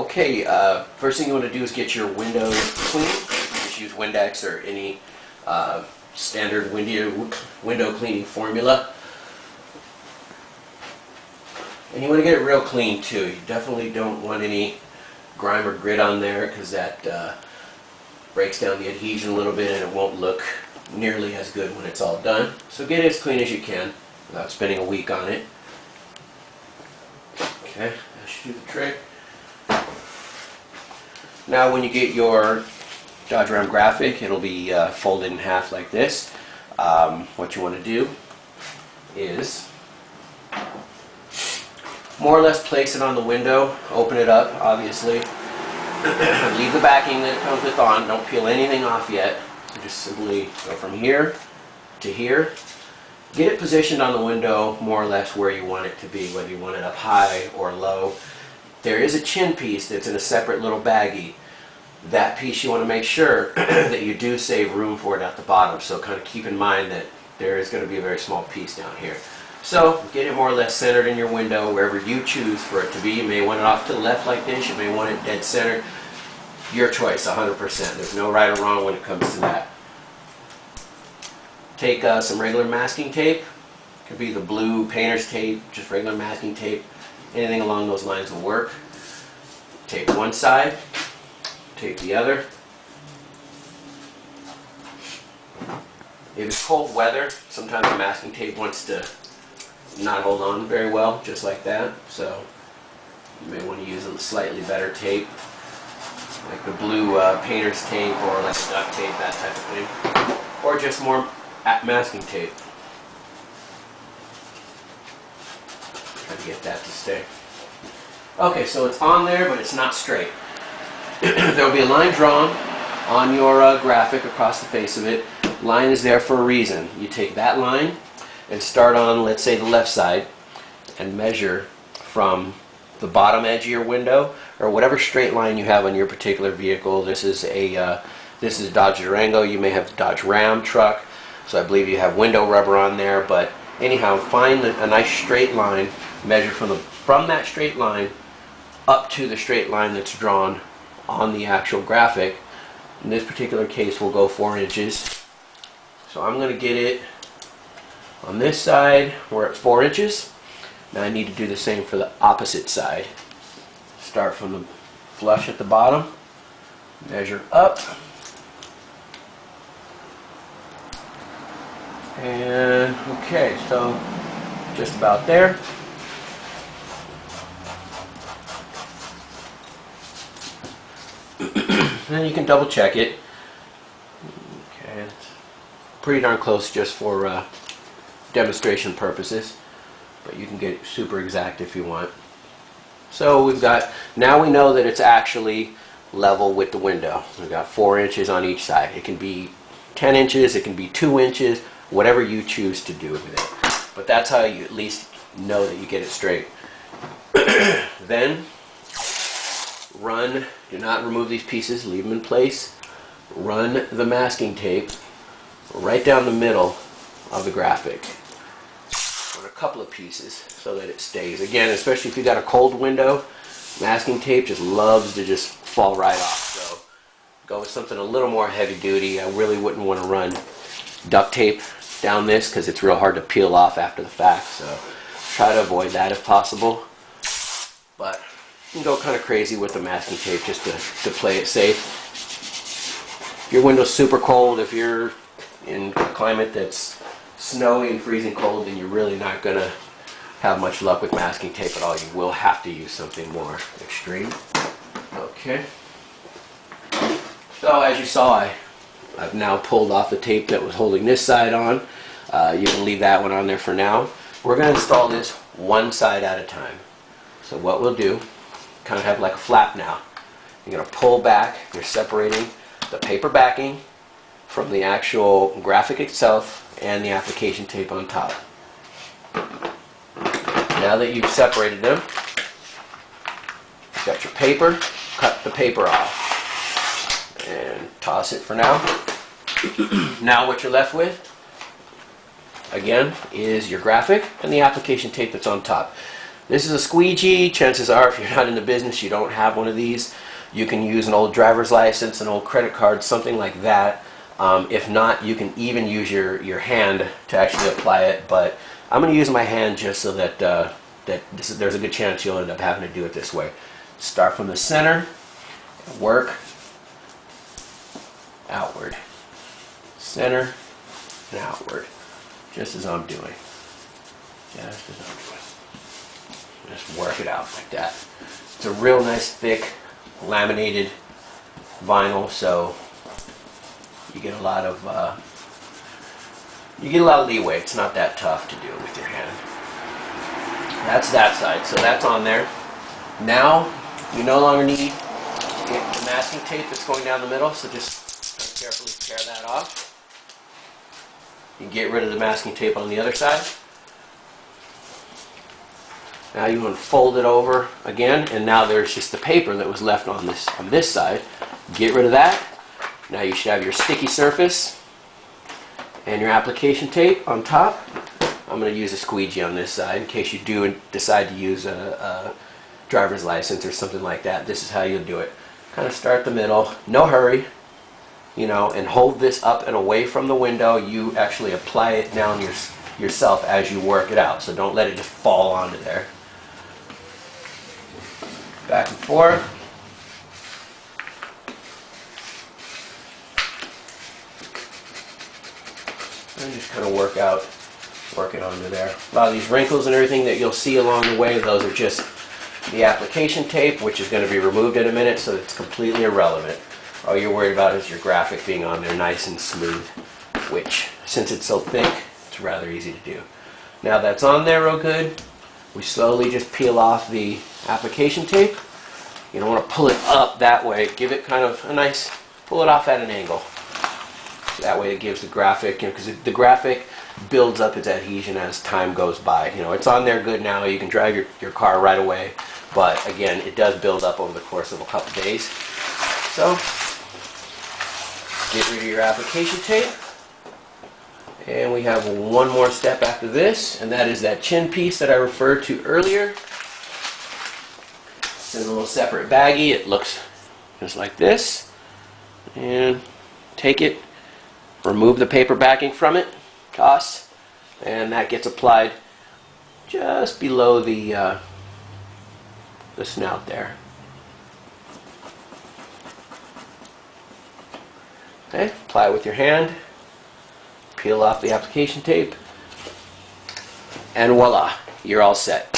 Okay, first thing you want to do is get your window clean. Just use Windex or any standard window cleaning formula. And you want to get it real clean too. You definitely don't want any grime or grit on there because that breaks down the adhesion a little bit and it won't look nearly as good when it's all done. So get it as clean as you can without spending a week on it. Okay, that should do the trick. Now when you get your Dodge Ram graphic, it'll be folded in half like this. What you want to do is more or less place it on the window, open it up obviously, leave the backing that it comes with on, don't peel anything off yet. So just simply go from here to here. Get it positioned on the window more or less where you want it to be, whether you want it up high or low. There is a chin piece that's in a separate little baggie. That piece you want to make sure that you do save room for it at the bottom, so kind of keep in mind that there is going to be a very small piece down here. So get it more or less centered in your window wherever you choose for it to be. You may want it off to the left like this, you may want it dead center. Your choice, 100%. There's no right or wrong when it comes to that. Take some regular masking tape. It could be the blue painter's tape, just regular masking tape. Anything along those lines will work. Tape one side, tape the other. If it's cold weather, sometimes the masking tape wants to not hold on very well, just like that. So you may want to use a slightly better tape, like the blue painter's tape or like a duct tape, that type of thing. Or just more masking tape. Try to get that to stay. Okay, so it's on there, but it's not straight. There will be a line drawn on your graphic across the face of it. Line is there for a reason. You take that line and start on, let's say, the left side and measure from the bottom edge of your window or whatever straight line you have on your particular vehicle. This is Dodge Durango. You may have the Dodge Ram truck, so I believe you have window rubber on there. But anyhow, find a nice straight line. Measure from that straight line up to the straight line that's drawn on the actual graphic. In this particular case, we'll go 4 inches. So I'm going to get it on this side. We're at 4 inches. Now I need to do the same for the opposite side. Start from the flush at the bottom, measure up, and okay, so just about there. Then you can double check it. Okay, it's pretty darn close just for demonstration purposes, but you can get it super exact if you want. So now we know that it's actually level with the window. We've got 4 inches on each side. It can be 10 inches, it can be 2 inches, whatever you choose to do with it. But that's how you at least know that you get it straight. Then do not remove these pieces, leave them in place. Run the masking tape right down the middle of the graphic on a couple of pieces so that it stays. Again, especially if you got a cold window, masking tape just loves to just fall right off. So go with something a little more heavy duty. I really wouldn't want to run duct tape down this because it's real hard to peel off after the fact. So try to avoid that if possible. But you can go kind of crazy with the masking tape just to play it safe. If your window's super cold, if you're in a climate that's snowy and freezing cold, then you're really not going to have much luck with masking tape at all. You will have to use something more extreme. Okay. So as you saw, I've now pulled off the tape that was holding this side on. You can leave that one on there for now. We're going to install this one side at a time. So what we'll do, kind of have like a flap now. You're going to pull back. You're separating the paper backing from the actual graphic itself and the application tape on top. Now that you've separated them, you've got your paper, cut the paper off and toss it for now. Now what you're left with, again, is your graphic and the application tape that's on top. This is a squeegee. Chances are, if you're not in the business, you don't have one of these. You can use an old driver's license, an old credit card, something like that. If not, you can even use your hand to actually apply it. But I'm going to use my hand just so that, there's a good chance you'll end up having to do it this way. Start from the center, work outward. Center and outward. Just as I'm doing. Just as I'm doing. Just work it out like that. It's a real nice thick laminated vinyl, so you get a lot of leeway. It's not that tough to do it with your hand. That's that side, so that's on there. Now you no longer need the masking tape that's going down the middle, so just carefully tear that off. You can get rid of the masking tape on the other side. Now you unfold it over again, and now there's just the paper that was left on this side. Get rid of that. Now you should have your sticky surface and your application tape on top. I'm going to use a squeegee on this side in case you do decide to use a driver's license or something like that. This is how you'll do it. Kind of start the middle, no hurry, and hold this up and away from the window. You actually apply it down yourself as you work it out, so don't let it just fall onto there. Back and forth. And just kind of work it onto there. A lot of these wrinkles and everything that you'll see along the way, those are just the application tape, which is going to be removed in a minute, so it's completely irrelevant. All you're worried about is your graphic being on there nice and smooth, which, since it's so thick, it's rather easy to do. Now that's on there real good, we slowly just peel off the application tape. You don't want to pull it up that way. Give it kind of a nice, pull it off at an angle. That way it gives the graphic, because the graphic builds up its adhesion as time goes by. It's on there good now. You can drive your car right away, but again, it does build up over the course of a couple days. So, get rid of your application tape. And we have one more step after this, and that is that chin piece that I referred to earlier. It's in a little separate baggie. It looks just like this. And take it, remove the paper backing from it, toss, and that gets applied just below the snout there. Okay, apply it with your hand, peel off the application tape, and voila, you're all set.